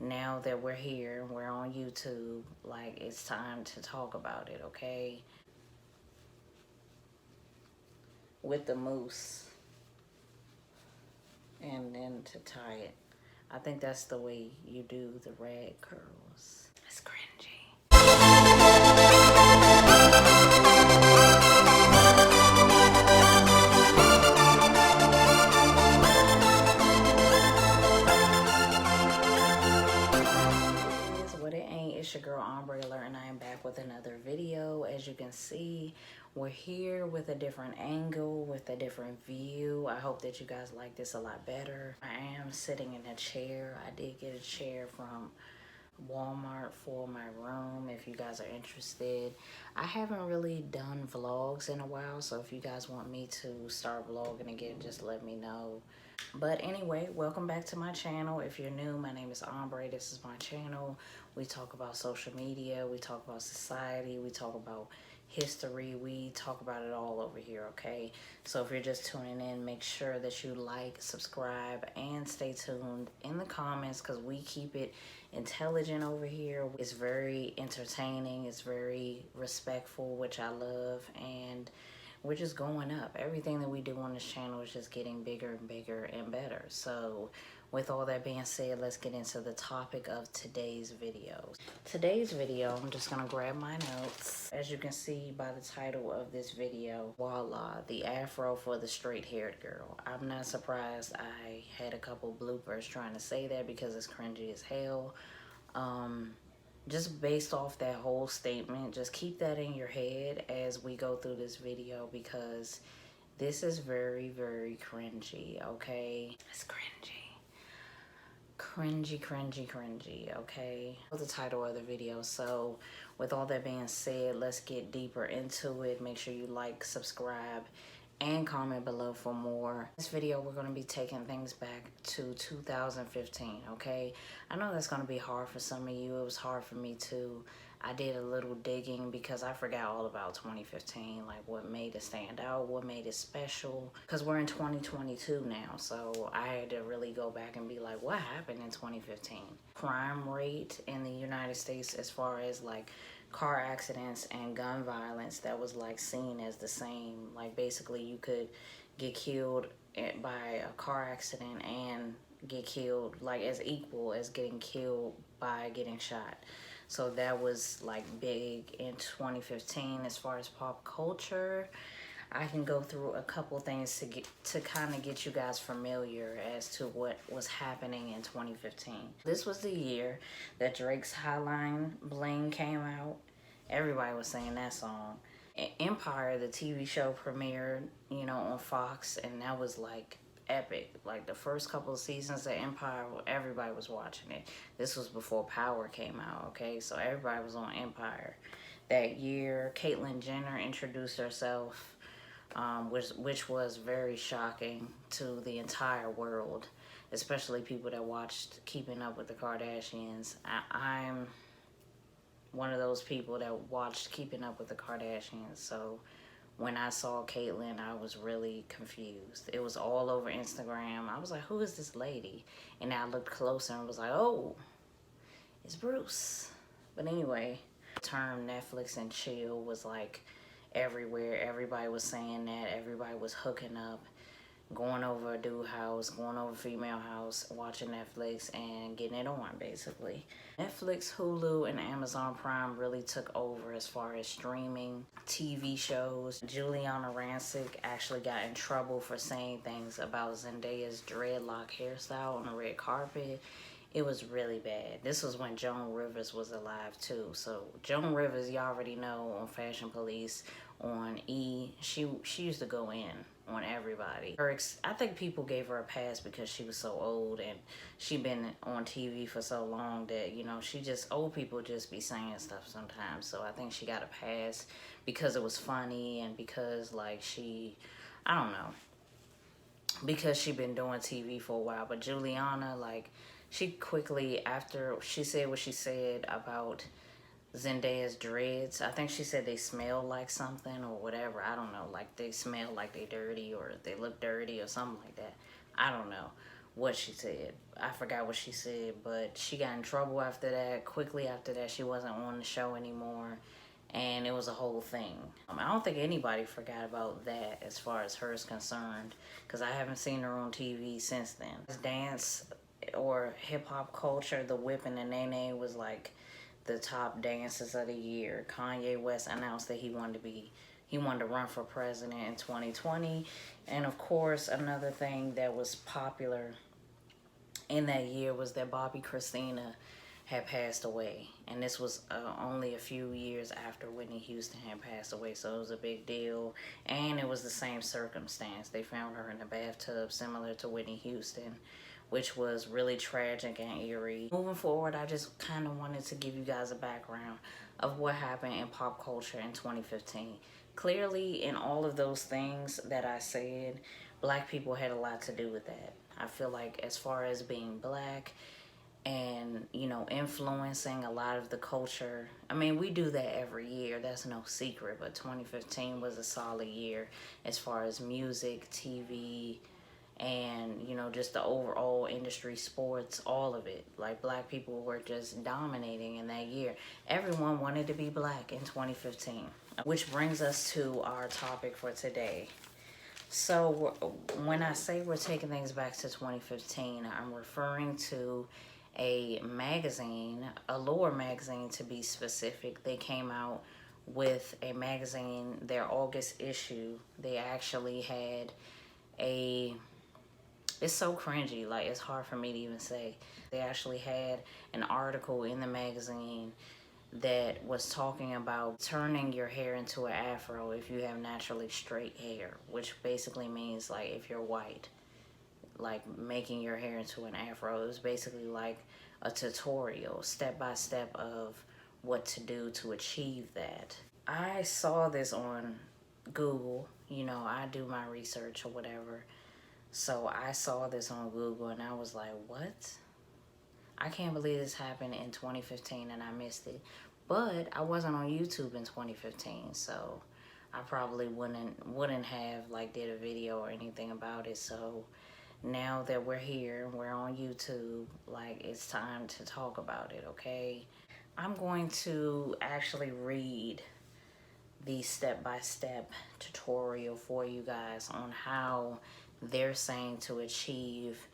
now that we're here, we're on YouTube, like, it's time to talk about it, okay? With the mousse. And then to tie it. I think that's the way you do the rag curls. It's cringy. It is what it ain't. It's your girl Ombre Alert, and I am back with another video. As you can see, we're here with a different angle, with a different view. I hope that you guys like this a lot better. I am sitting in a chair. I did get a chair from Walmart for my room if you guys are interested. I haven't really done vlogs in a while, so if you guys want me to start vlogging again, just let me know. But anyway, welcome back to my channel. If you're new, my name is Ombre. This is my channel. We talk about social media, we talk about society, we talk about history, we talk about it all over here, okay? So if you're just tuning in, make sure that you like, subscribe, and stay tuned in the comments, because we keep it intelligent over here. It's very entertaining, it's very respectful, which I love, and we're just going up. Everything that we do on this channel is just getting bigger and bigger and better. So with all that being said, let's get into the topic of today's video. Today's video, I'm just gonna grab my notes. As you can see by the title of this video, Waalaaaa, the Afro for the straight-haired girl. I'm not surprised I had a couple bloopers trying to say that because it's cringy as hell. Just based off that whole statement, just keep that in your head as we go through this video, because this is very, very cringy, okay? It's cringy. Cringy, cringy, cringy, okay? The title of the video. So with all that being said, let's get deeper into it. Make sure you like, subscribe, and comment below for more. This video, we're going to be taking things back to 2015, okay? I know that's going to be hard for some of you. It was hard for me too. I did a little digging because I forgot all about 2015, like what made it stand out, what made it special, because we're in 2022 now, so I had to really go back and be like, what happened in 2015? Crime rate in the United States as far as like car accidents and gun violence, that was like seen as the same. Like basically you could get killed by a car accident and get killed like as equal as getting killed by getting shot. So that was like big in 2015 as far as pop culture. I can go through a couple things to kind of get you guys familiar as to what was happening in 2015. This was the year that Drake's Hotline Bling came out. Everybody was saying that song. Empire, the TV show, premiered, you know, on Fox, and that was like epic. Like the first couple of seasons of Empire, everybody was watching it. This was before Power came out, okay? So everybody was on Empire. That year, Caitlyn Jenner introduced herself, which was very shocking to the entire world, especially people that watched Keeping Up with the Kardashians. I'm one of those people that watched Keeping Up with the Kardashians, so when I saw Caitlyn, I was really confused. It was all over Instagram. I was like, who is this lady? And I looked closer and was like, oh, it's Bruce. But anyway, the term Netflix and chill was like everywhere. Everybody was saying that. Everybody was hooking up, going over a dude house, going over a female house, watching Netflix and getting it on, basically. Netflix, Hulu, and Amazon Prime really took over as far as streaming TV shows. Juliana Rancic actually got in trouble for saying things about Zendaya's dreadlock hairstyle on the red carpet. It was really bad. This was when Joan Rivers was alive too. So Joan Rivers, you already know, on Fashion Police, on E, she used to go in on everybody. I think people gave her a pass because she was so old and she'd been on TV for so long that, you know, old people just be saying stuff sometimes. So I think she got a pass because it was funny and because like I don't know, because she'd been doing TV for a while. But Juliana, like, she quickly, after she said what she said about Zendaya's dreads, I think she said they smell like something or whatever. I don't know, like they smell like they dirty or they look dirty or something like that. I don't know. what she said. I forgot what she said, but she got in trouble after that. Quickly after that, she wasn't on the show anymore, and it was a whole thing. I don't think anybody forgot about that as far as her is concerned, because I haven't seen her on TV since then. Dance or hip-hop culture, the whip and the nae-nae was like the top dances of the year. Kanye West announced that he wanted to run for president in 2020. And of course, another thing that was popular in that year was that Bobby Christina had passed away. And this was only a few years after Whitney Houston had passed away, so it was a big deal. And it was the same circumstance. They found her in a bathtub, similar to Whitney Houston, which was really tragic and eerie. Moving forward, I just kind of wanted to give you guys a background of what happened in pop culture in 2015. Clearly, in all of those things that I said, black people had a lot to do with that. I feel like as far as being black and, you know, influencing a lot of the culture, I mean, we do that every year, that's no secret, but 2015 was a solid year as far as music, TV, and, you know, just the overall industry, sports, all of it. Like, black people were just dominating in that year. Everyone wanted to be black in 2015. Which brings us to our topic for today. So when I say we're taking things back to 2015, I'm referring to a magazine, Allure magazine to be specific. They came out with a magazine, their August issue. They actually had it's so cringy, like it's hard for me to even say. They actually had an article in the magazine that was talking about turning your hair into an afro if you have naturally straight hair, which basically means like if you're white, like making your hair into an afro. It was basically like a tutorial, step by step of what to do to achieve that. I saw this on Google, you know, I do my research or whatever. So I saw this on Google and I was like, what? I can't believe this happened in 2015 and I missed it. But I wasn't on YouTube in 2015, so I probably wouldn't have like did a video or anything about it. So now that we're here, we're on YouTube, like it's time to talk about it, okay? I'm going to actually read the step-by-step tutorial for you guys on how they're saying to achieve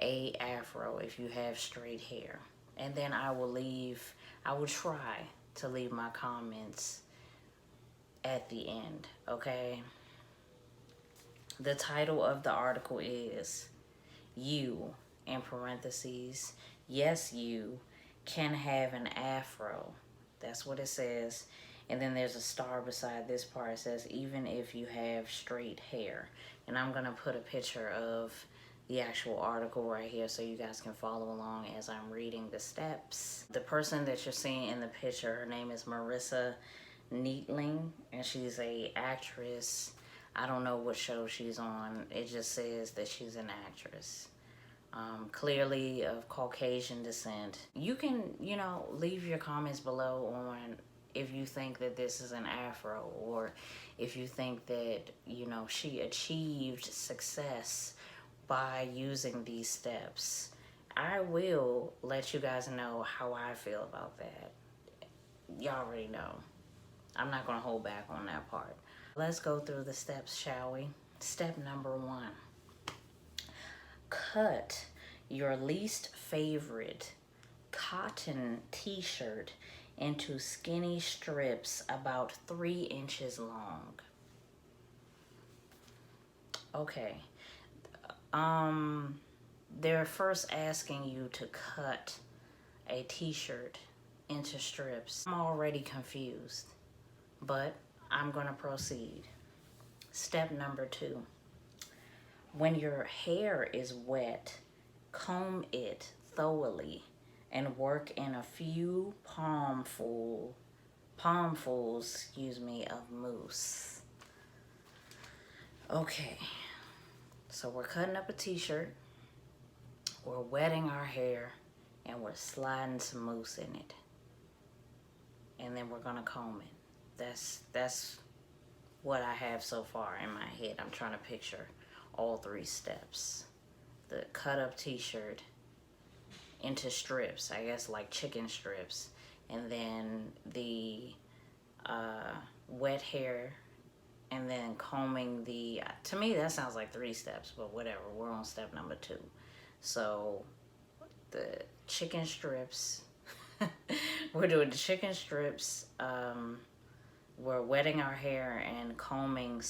a afro if you have straight hair. And then I will try to leave my comments at the end, okay? The title of the article is "You," in parentheses, "yes, you can have an afro." That's what it says. And then there's a star beside this part. It says, "even if you have straight hair." And I'm gonna put a picture of the actual article right here so you guys can follow along as I'm reading the steps. The person that you're seeing in the picture, her name is Neatling, and she's a actress. I don't know what show she's on. It just says that she's an actress. Clearly of Caucasian descent. You can, you know, leave your comments below on if you think that this is an afro, or if you think that, you know, she achieved success by using these steps. I will let you guys know how I feel about that. Y'all already know. I'm not gonna hold back on that part. Let's go through the steps, shall we? Step number 1. Cut your least favorite cotton t-shirt into skinny strips about 3 inches long. Okay. They're first asking you to cut a t-shirt into strips. I'm already confused, but I'm gonna proceed. Step number 2. When your hair is wet, comb it thoroughly and work in a few palmfuls, of mousse. Okay, so we're cutting up a t-shirt, we're wetting our hair, and we're sliding some mousse in it. And then we're gonna comb it. That's what I have so far in my head. I'm trying to picture all 3 steps. the cut up t-shirt into strips, I guess like chicken strips, and then the wet hair, and then combing the, to me that sounds like 3 steps, but whatever, we're on step number 2. So the chicken strips, we're doing the chicken strips, we're wetting our hair and combing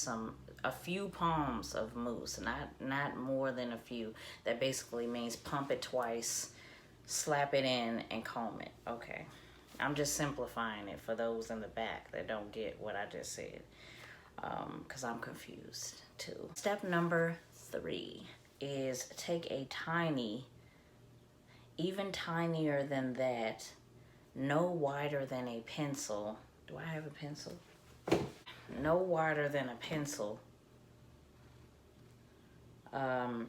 a few palms of mousse, not more than a few. That basically means pump it twice, slap it in, and comb it. Okay, I'm just simplifying it for those in the back that don't get what I just said, because I'm confused too. Step number 3 is take a tiny, even tinier than that, no wider than a pencil. Do I have a pencil? No wider than a pencil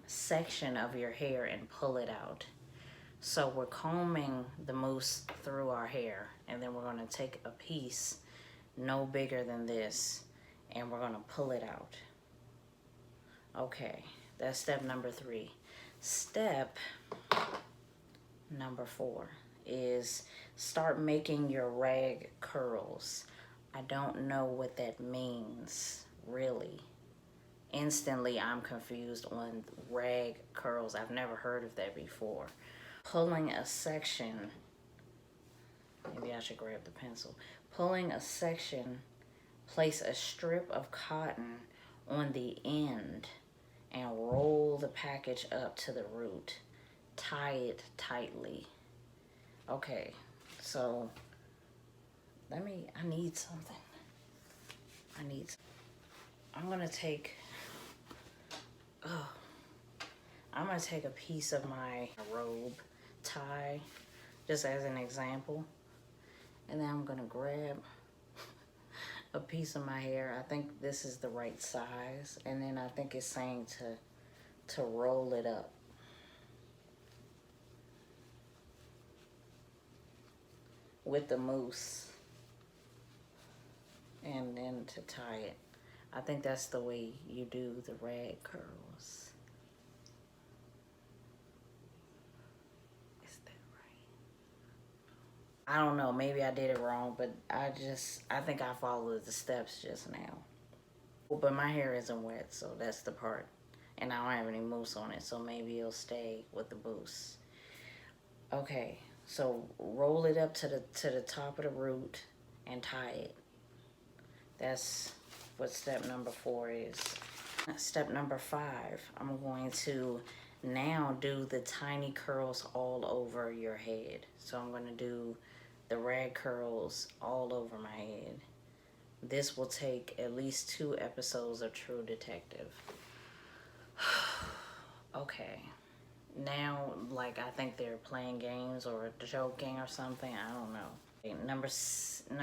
section of your hair and pull it out. So we're combing the mousse through our hair, and then we're going to take a piece no bigger than this, and we're going to pull it out. Okay, that's step number 3. Step number 4 is start making your rag curls. I don't know what that means, really. Instantly, I'm confused on rag curls. I've never heard of that before. Pulling a section, maybe I should grab the pencil. Pulling a section, place a strip of cotton on the end and roll the package up to the root. Tie it tightly. Okay, so I need something. I'm gonna take a piece of my robe tie, just as an example, and then I'm gonna grab a piece of my hair. I think this is the right size, and then I think it's saying to roll it up. With the mousse, and then to tie it. I think that's the way you do the rag curls. Is that right? I don't know, maybe I did it wrong, but I think I followed the steps just now. But my hair isn't wet, so that's the part. And I don't have any mousse on it, so maybe it'll stay with the mousse. Okay. So roll it up to the top of the root and tie it. That's what step number 4 is. Step number 5, I'm going to now do the tiny curls all over your head. So I'm going to do the rag curls all over my head. This will take at least 2 episodes of True Detective. Okay. Now, like, I think they're playing games or joking or something. I don't know. Okay, number 6.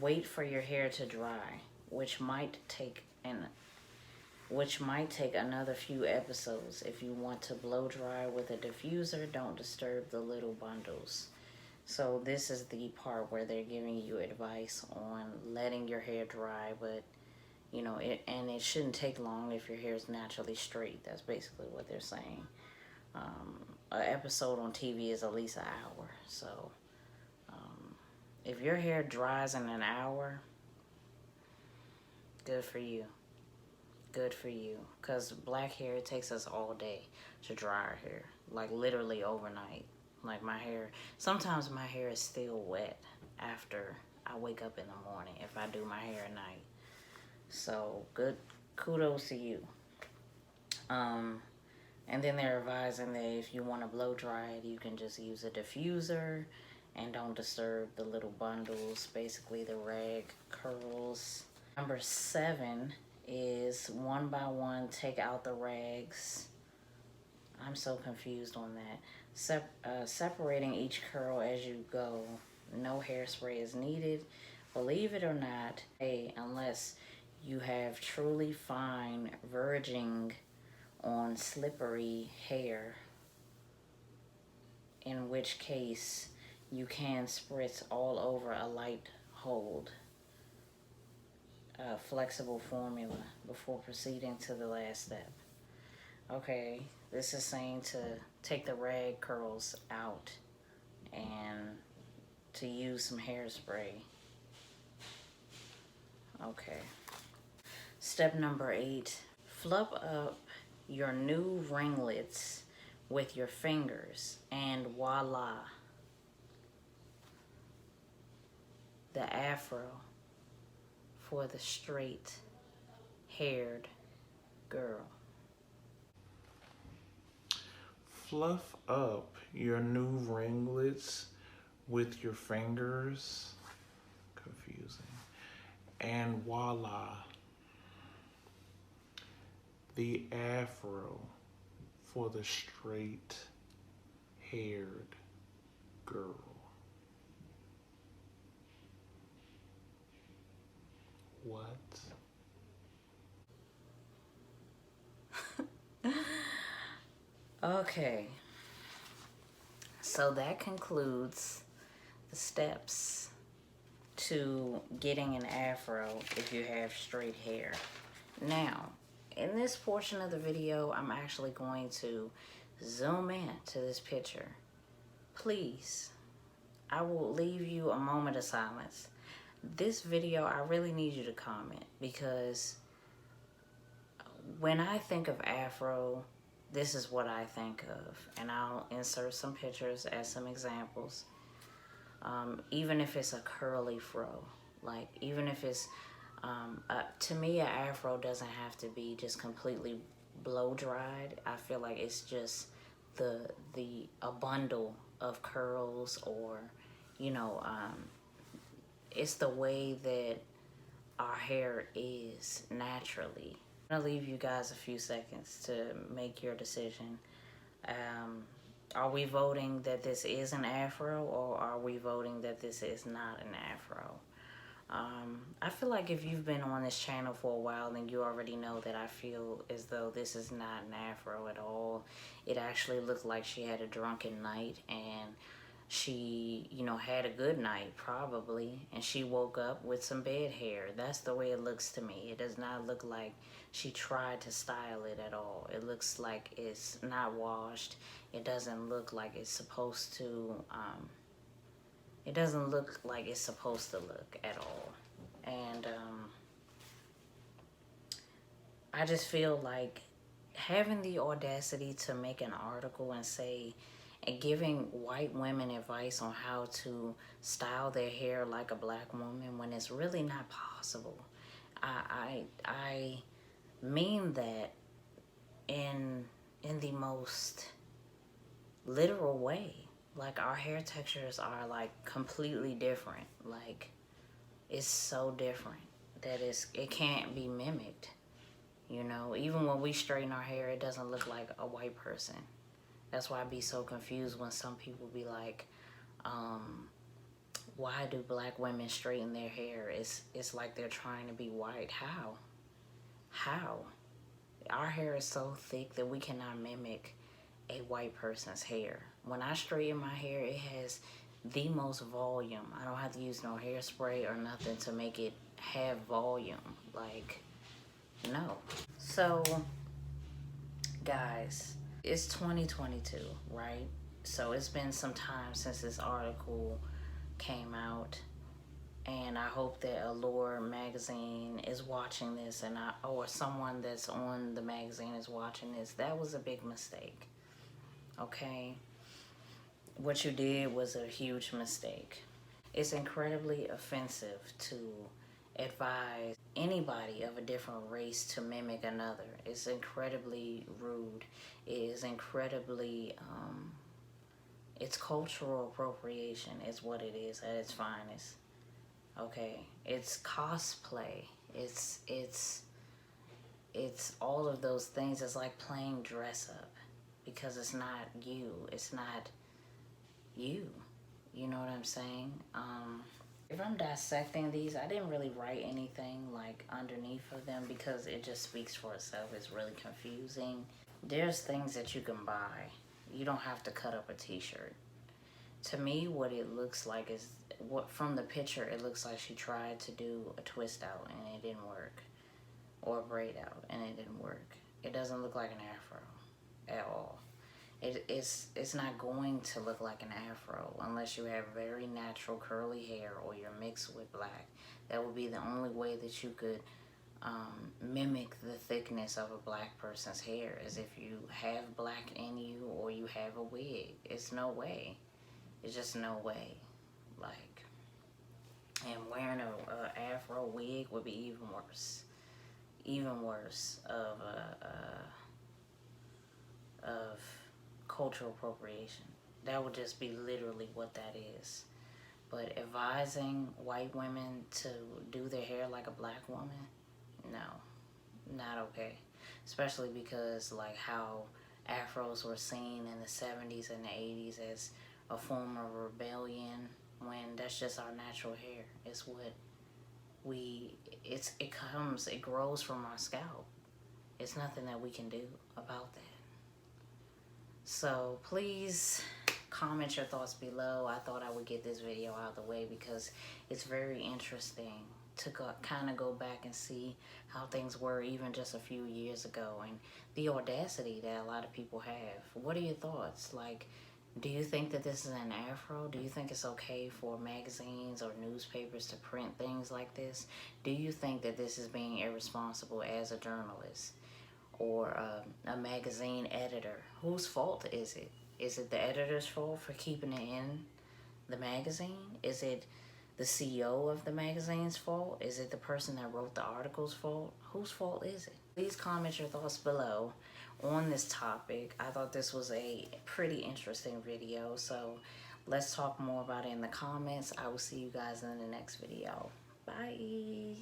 Wait for your hair to dry, which might take another few episodes. If you want to blow dry with a diffuser, don't disturb the little bundles. So this is the part where they're giving you advice on letting your hair dry, but you know, it shouldn't take long if your hair is naturally straight. That's basically what they're saying. An episode on TV is at least an hour. So if your hair dries in an hour, good for you. Good for you. Because black hair, it takes us all day to dry our hair. Like literally overnight. Like my hair, sometimes my hair is still wet after I wake up in the morning if I do my hair at night. So good, kudos to you. And then they're advising that if you want to blow dry it, you can just use a diffuser and don't disturb the little bundles, basically the rag curls. Number 7 is one by one take out the rags. I'm so confused on that. Separating each curl as you go. No hairspray is needed. Believe it or not, unless you have truly fine verging on slippery hair, in which case you can spritz all over a light hold flexible formula before proceeding to the last step. Okay, this is saying to take the rag curls out and to use some hairspray. Okay. Step number 8, fluff up your new ringlets with your fingers and voila, the afro for the straight haired girl. Fluff up your new ringlets with your fingers. Confusing. And voila, the afro for the straight haired girl. What? Okay, so that concludes the steps to getting an afro if you have straight hair. Now, in this portion of the video, I'm actually going to zoom in to this picture. Please, I will leave you a moment of silence. This video, I really need you to comment, because when I think of afro, this is what I think of, and I'll insert some pictures as some examples. Even if it's a curly fro, like even if it's, to me, an afro doesn't have to be just completely blow dried. I feel like it's just a bundle of curls, or, you know, it's the way that our hair is naturally. I'm gonna leave you guys a few seconds to make your decision. Are we voting that this is an afro, or are we voting that this is not an afro? I feel like if you've been on this channel for a while, then you already know that I feel as though this is not an afro at all. It actually looked like she had a drunken night, and she, you know, had a good night probably, and she woke up with some bed hair. That's the way it looks to me. It does not look like she tried to style it at all. It looks like it's not washed. It doesn't look like it's supposed to, it doesn't look like it's supposed to look at all. And I just feel like having the audacity to make an article and say, and giving white women advice on how to style their hair like a black woman, when it's really not possible. I mean that in the most literal way. Like, our hair textures are like completely different. Like, it's so different that it can't be mimicked. You know, even when we straighten our hair, it doesn't look like a white person. That's why I be so confused when some people be like, why do black women straighten their hair? It's like they're trying to be white. How? Our hair is so thick that we cannot mimic a white person's hair. When I straighten my hair, it has the most volume. I don't have to use no hairspray or nothing to make it have volume. Like, no. So, guys, it's 2022, right? So it's been some time since this article came out, and I hope that Allure magazine is watching this, and or someone that's on the magazine is watching this. That was a big mistake. Okay, what you did was a huge mistake. It's incredibly offensive to advise anybody of a different race to mimic another. It's incredibly rude. It is incredibly, it's cultural appropriation is what it is at its finest. Okay, it's cosplay. It's all of those things. It's like playing dress up, because it's not you. It's not you. You know what I'm saying? If I'm dissecting these, I didn't really write anything like underneath of them, because it just speaks for itself. It's really confusing. There's things that you can buy. You don't have to cut up a t-shirt. To me, what it looks like is, from the picture, it looks like she tried to do a twist out and it didn't work, or a braid out and it didn't work. It doesn't look like an afro. at all. It's not going to look like an afro unless you have very natural curly hair or you're mixed with black. That would be the only way that you could mimic the thickness of a black person's hair, is if you have black in you or you have a wig. It's no way. It's just no way. Like, and wearing a afro wig would be even worse. Even worse of cultural appropriation. That would just be literally what that is. But advising white women to do their hair like a black woman, no, not okay. Especially because like how afros were seen in the 70s and the 80s as a form of rebellion, when that's just our natural hair. It's what it grows from our scalp. It's nothing that we can do about that. So please comment your thoughts below. I thought I would get this video out of the way because it's very interesting to kind of go back and see how things were even just a few years ago, and the audacity that a lot of people have. What are your thoughts? Like, do you think that this is an afro? Do you think it's okay for magazines or newspapers to print things like this? Do you think that this is being irresponsible as a journalist or a magazine editor? Whose fault is it? Is it the editor's fault for keeping it in the magazine? Is it the CEO of the magazine's fault? Is it the person that wrote the article's fault? Whose fault is it? Please comment your thoughts below on this topic. I thought this was a pretty interesting video, so let's talk more about it in the comments. I will see you guys in the next video. Bye.